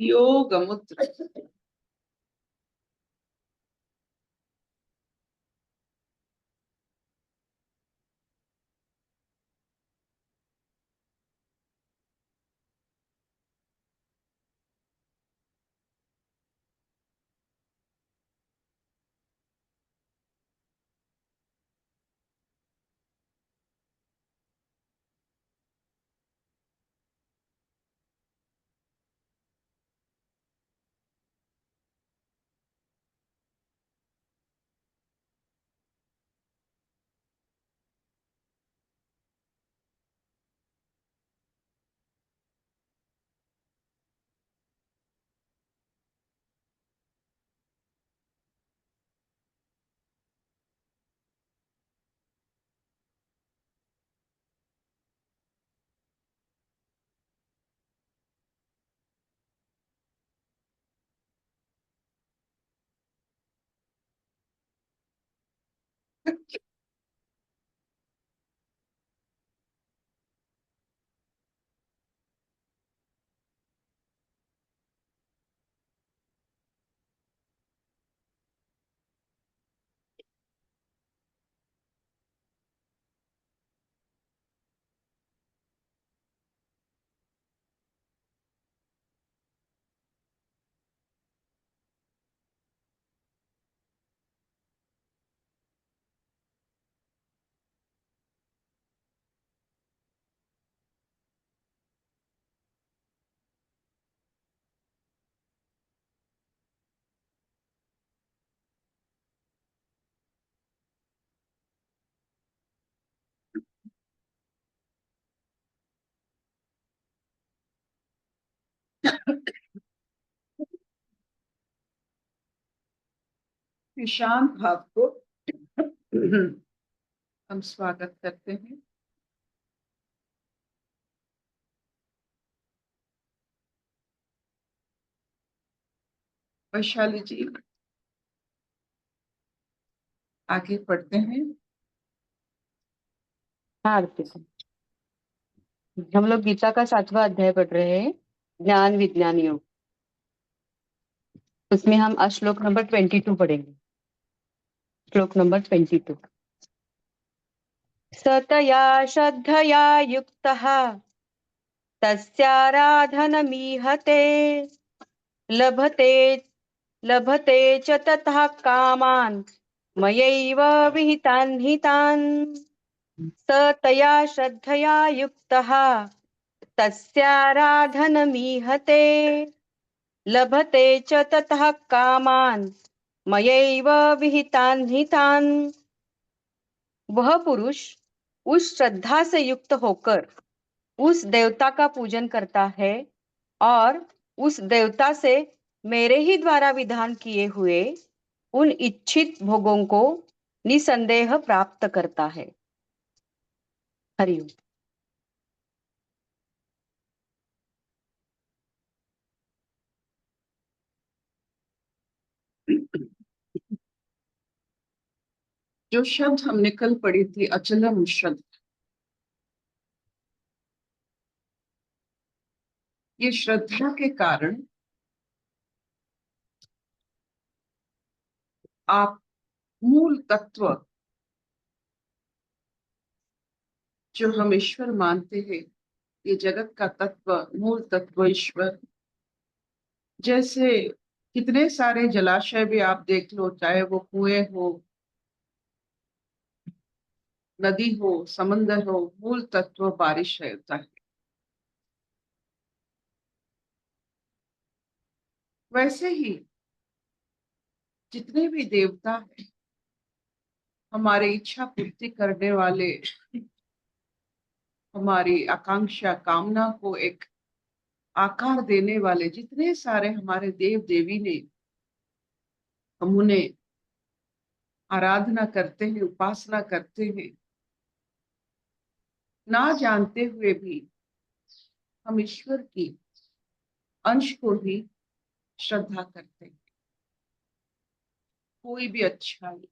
योग मुद्रा। शांत भाव को हम स्वागत करते हैं। वैशाली जी आगे पढ़ते हैं। हाँ आरती से हम लोग गीता का 7वां अध्याय पढ़ रहे हैं, ज्ञान विज्ञान योग। उसमें हम श्लोक नंबर 22 पढ़ेंगे। श्लोक नंबर 22। सतया श्रद्धया युक्तः तस्याराधनमीहते लभते लभते च ततः कामान् मयैव विहितान् हितान्। सतया श्रद्धया युक्तः तस्याराधनमीहते लभते च ततः कामान् मयैव विहितान् हितान्। वह पुरुष उस श्रद्धा से युक्त होकर उस देवता का पूजन करता है और उस देवता से मेरे ही द्वारा विधान किए हुए उन इच्छित भोगों को निसंदेह प्राप्त करता है। हरिओम। जो शब्द हमने कल पढ़ी थी, अचलम शब्द, ये श्रद्धा के कारण आप मूल तत्व जो हम ईश्वर मानते हैं, ये जगत का तत्व, मूल तत्व ईश्वर, जैसे कितने सारे जलाशय भी आप देख लो, चाहे वो कुएं हो, नदी हो, समंदर हो, मूल तत्व बारिश रहता है। वैसे ही जितने भी देवता हैं, हमारे इच्छा पूर्ति करने वाले, हमारी आकांक्षा कामना को एक आकार देने वाले जितने सारे हमारे देव देवी ने, हम उन्हें आराधना करते हैं, उपासना करते हैं। ना जानते हुए भी हम ईश्वर की अंश को ही श्रद्धा करते हैं। कोई भी अच्छाई,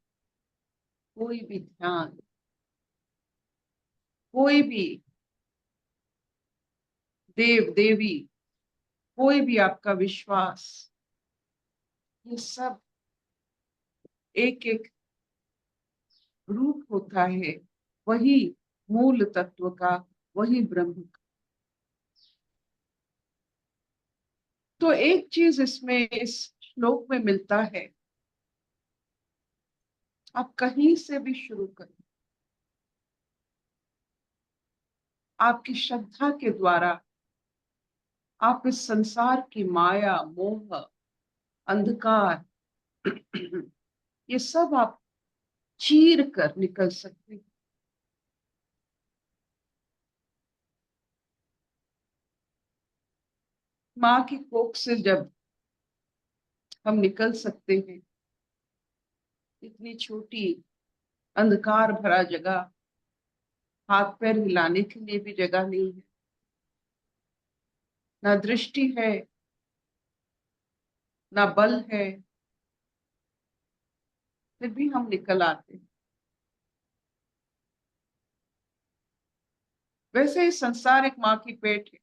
कोई भी ध्यान, कोई भी देव देवी कोई भी आपका विश्वास, ये सब एक एक रूप होता है वही मूल तत्व का, वही ब्रह्म का। तो एक चीज इसमें इस श्लोक में मिलता है, आप कहीं से भी शुरू करें, आपकी श्रद्धा के द्वारा आप इस संसार की माया, मोह, अंधकार, ये सब आप चीर कर निकल सकते हैं। माँ की कोख से जब हम निकल सकते हैं, इतनी छोटी अंधकार भरा जगह, हाथ पैर हिलाने के लिए भी जगह नहीं है, ना दृष्टि है, ना बल है, फिर भी हम निकल आते हैं। वैसे ही संसार एक माँ की पेट है,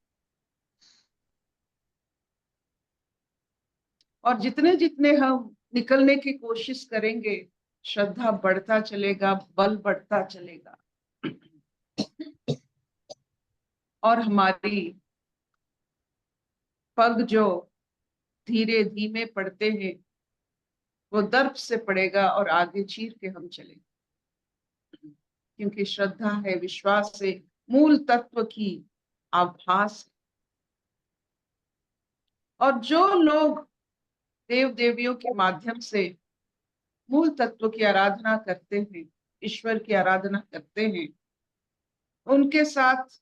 और जितने जितने हम निकलने की कोशिश करेंगे, श्रद्धा बढ़ता चलेगा, बल बढ़ता चलेगा, और हमारी पग जो धीरे धीमे पड़ते हैं, वो दर्प से पड़ेगा और आगे चीर के हम चलेंगे। क्योंकि श्रद्धा है, विश्वास है, मूल तत्व की आभास है। और जो लोग देव देवियों के माध्यम से मूल तत्व की आराधना करते हैं, ईश्वर की आराधना करते हैं, उनके साथ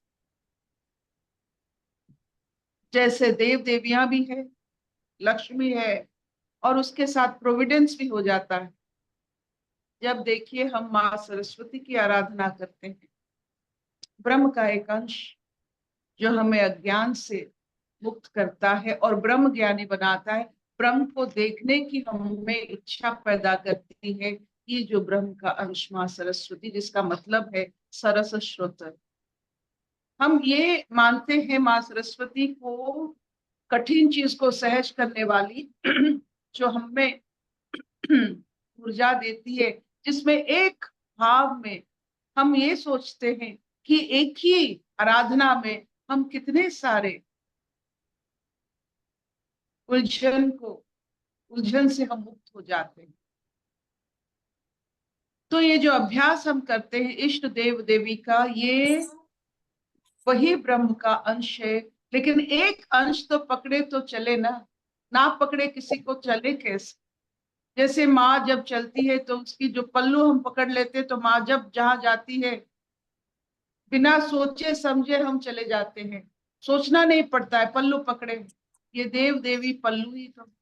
जैसे देव देवियां भी है, लक्ष्मी है, और उसके साथ प्रोविडेंस भी हो जाता है। जब देखिए हम माँ सरस्वती की आराधना करते हैं, ब्रह्म का एक अंश जो हमें अज्ञान से मुक्त करता है और ब्रह्म ज्ञानी बनाता है, ब्रह्म को देखने की हमें इच्छा पैदा करती है, ये जो ब्रह्म का अंश माँ सरस्वती, जिसका मतलब है सरस श्रोत्र। हम ये मानते हैं माँ सरस्वती को कठिन चीज को सहज करने वाली, जो हमें ऊर्जा देती है, जिसमें एक भाव में हम ये सोचते हैं कि एक ही आराधना में हम कितने सारे उलझन से हम मुक्त हो जाते हैं। तो ये जो अभ्यास हम करते हैं इष्ट देव देवी का, ये वही ब्रह्म का अंश है। लेकिन एक अंश तो पकड़े तो चले ना, ना पकड़े किसी को चले कैसे। जैसे माँ जब चलती है तो उसकी जो पल्लू हम पकड़ लेते, तो माँ जब जहां जाती है बिना सोचे समझे हम चले जाते हैं, सोचना नहीं पड़ता है, पल्लू पकड़े। ये देव देवी पल्लू ही तो,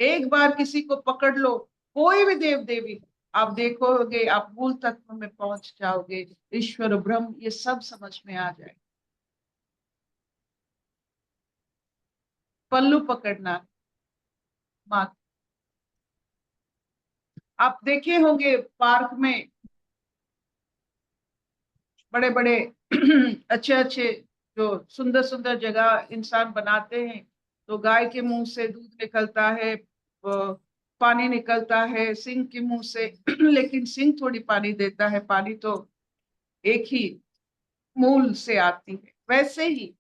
एक बार किसी को पकड़ लो, कोई भी देव देवी, आप देखोगे आप मूल तत्व में पहुंच जाओगे, ईश्वर ब्रह्म ये सब समझ में आ जाए। पल्लू पकड़ना माँ। आप देखे होंगे पार्क में बड़े बड़े अच्छे अच्छे जो सुंदर सुंदर जगह इंसान बनाते हैं, तो गाय के मुंह से दूध निकलता है, पानी निकलता है सिंह के मुंह से, लेकिन सिंह थोड़ी पानी देता है, पानी तो एक ही मूल से आती है। वैसे ही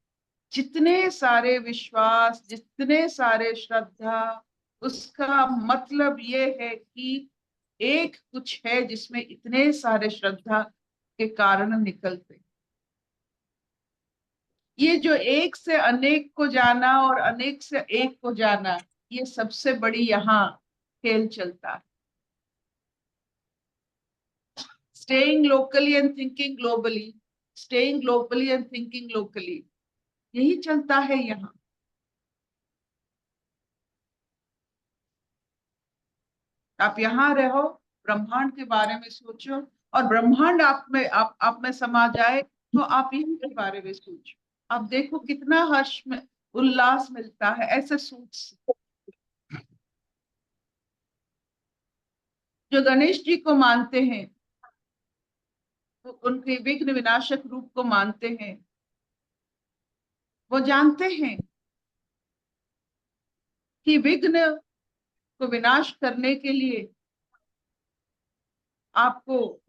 जितने सारे विश्वास, जितने सारे श्रद्धा, उसका मतलब ये है कि एक कुछ है जिसमें इतने सारे श्रद्धा के कारण निकलते। ये जो एक से अनेक को जाना और अनेक से एक को जाना, ये सबसे बड़ी यहाँ खेल चलता है। Staying locally and thinking globally, staying globally and thinking locally, यही चलता है यहाँ। आप यहाँ रहो, ब्रह्मांड के बारे में सोचो, और ब्रह्मांड आप में समा जाए, तो आप यही के बारे में सोचो। आप देखो कितना हर्ष में उल्लास मिलता है ऐसे सोच से। जो गणेश जी को मानते हैं, वो उनके विघ्न विनाशक रूप को मानते हैं, वो जानते हैं कि विघ्न को विनाश करने के लिए आपको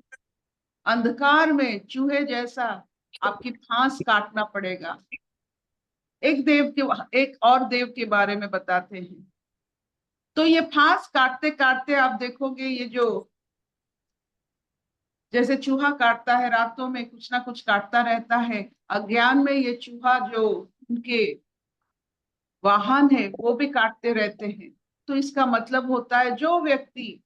अंधकार में चूहे जैसा आपकी फांस काटना पड़ेगा। एक और देव के बारे में बताते हैं। तो ये फांस काटते काटते आप देखोगे, ये जो जैसे चूहा काटता है, रातों में कुछ ना कुछ काटता रहता है, अज्ञान में ये चूहा जो उनके वाहन है वो भी काटते रहते हैं। तो इसका मतलब होता है जो व्यक्ति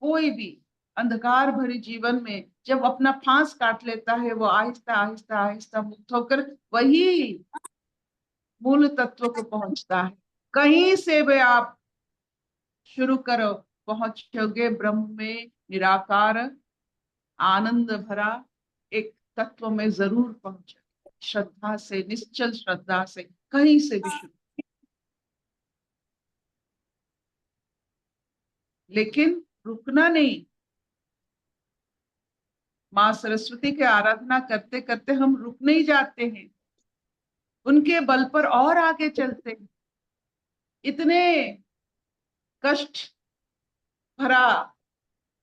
कोई भी अंधकार भरी जीवन में जब अपना फांस काट लेता है, वो आहिस्ता आहिस्ता आहिस्ता मुक्त होकर वही मूल तत्व को पहुंचता है। कहीं से भी आप शुरू करो, पहुंचोगे ब्रह्म में, निराकार आनंद भरा एक तत्व में जरूर पहुंचोगे। श्रद्धा से, निश्चल श्रद्धा से कहीं से भी शुरू, लेकिन रुकना नहीं। माँ सरस्वती की आराधना करते करते हम रुक नहीं जाते हैं, उनके बल पर और आगे चलते हैं। इतने कष्ट भरा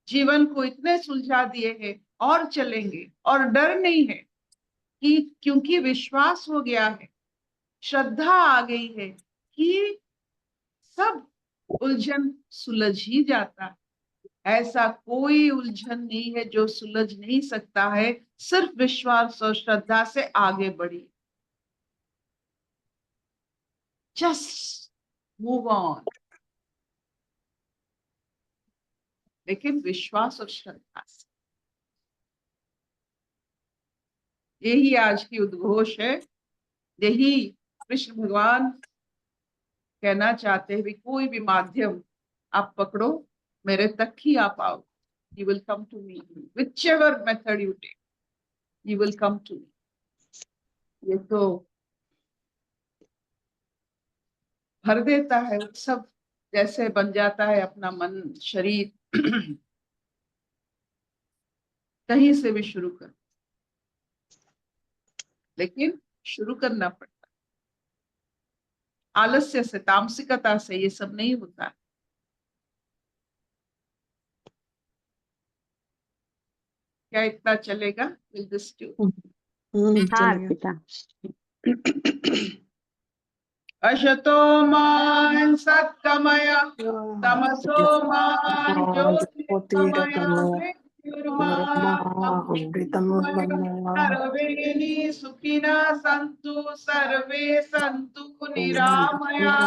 जीवन को इतने सुलझा दिए हैं, और चलेंगे। और डर नहीं है कि क्योंकि विश्वास हो गया है, श्रद्धा आ गई है कि सब उलझन सुलझ ही जाता है। ऐसा कोई उलझन नहीं है जो सुलझ नहीं सकता है, सिर्फ विश्वास और श्रद्धा से आगे बढ़ी। जस्ट मूव ऑन, लेकिन विश्वास और श्रद्धा से। यही आज की उद्घोष है, यही कृष्ण भगवान कहना चाहते हैं भी कोई भी माध्यम आप पकड़ो, मेरे तक ही आप आओ। You will come to me, whichever method you take, you will come to me। ये तो भर देता है, सब जैसे बन जाता है अपना मन शरीर। कहीं से भी शुरू कर, लेकिन शुरू करना पड़ता। आलस्य से, तामसिकता से ये सब नहीं होता। क्या इतना चलेगा? Will this do? हाँ चलेगा। अर्पिता। अशतो मा सत्कमय, तमसो मा ज्योतिर्गमय, अमृतम सर्वे सुखिनः सन्तु, सर्वे सन्तु निरामया,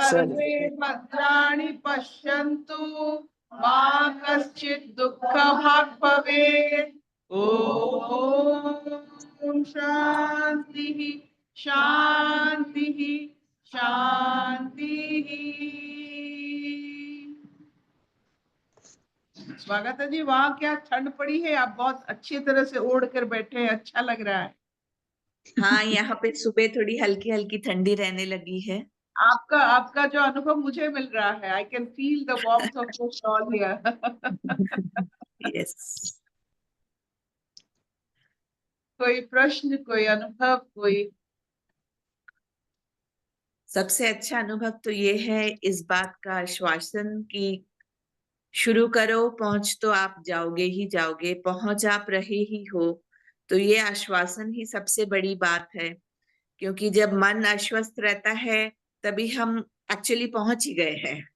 सर्वे भद्राणि पश्यन्तु, मा कश्चित् दुःखभाग् भवेत्। ओम शांति शांति शांति। स्वागत है जी। वहां क्या ठंड पड़ी है? आप बहुत अच्छी तरह से ओढ़ कर बैठे हैं, अच्छा लग रहा है। हाँ, यहाँ पे सुबह थोड़ी हल्की हल्की ठंडी रहने लगी है। आपका आपका जो अनुभव मुझे मिल रहा है, I can feel the warmth of the shawl here. Yes. कोई प्रश्न, कोई अनुभव, कोई? सबसे अच्छा अनुभव तो ये है इस बात का आश्वासन कि शुरू करो, पहुंच तो आप जाओगे ही जाओगे, पहुंच आप रहे ही हो। तो ये आश्वासन ही सबसे बड़ी बात है, क्योंकि जब मन आश्वस्त रहता है तभी हम एक्चुअली पहुंच ही गए हैं।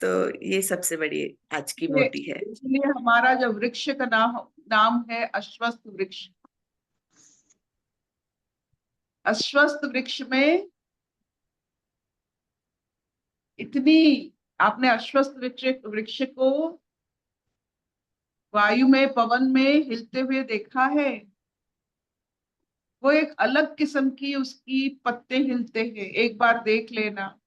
तो ये सबसे बड़ी आज की मोटी है। इसलिए हमारा जो वृक्ष का नाम नाम है अश्वत्थ वृक्ष। अश्वत्थ वृक्ष में इतनी, आपने अश्वत्थ वृक्ष वृक्ष को वायु में, पवन में हिलते हुए देखा है? वो एक अलग किस्म की उसकी पत्ते हिलते हैं, एक बार देख लेना।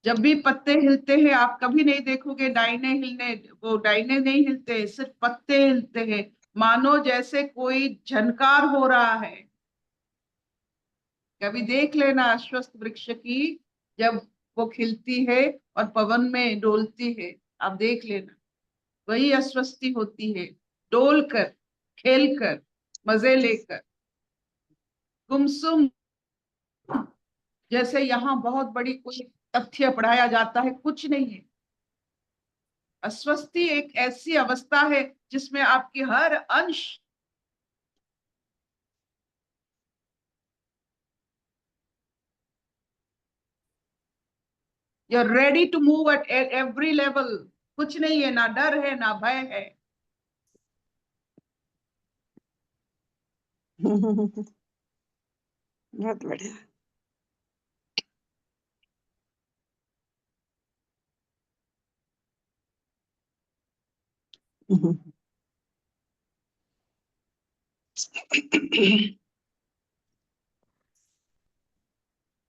जब भी पत्ते हिलते हैं, आप कभी नहीं देखोगे डाइने हिलने, वो डाइने नहीं हिलते, सिर्फ पत्ते हिलते हैं, मानो जैसे कोई झनकार हो रहा है। कभी देख लेना अश्वत्थ वृक्ष की, जब वो खिलती है और पवन में डोलती है, आप देख लेना, वही अस्वस्थी होती है, डोल कर, खेल कर, मजे लेकर। गुमसुम, जैसे यहाँ बहुत बड़ी कोई तथ्य पढ़ाया जाता है, कुछ नहीं है। अस्वस्थी एक ऐसी अवस्था है जिसमें आपकी हर अंश you are ready to move at every level. कुछ नहीं है, ना डर है ना भय है। बहुत बढ़िया।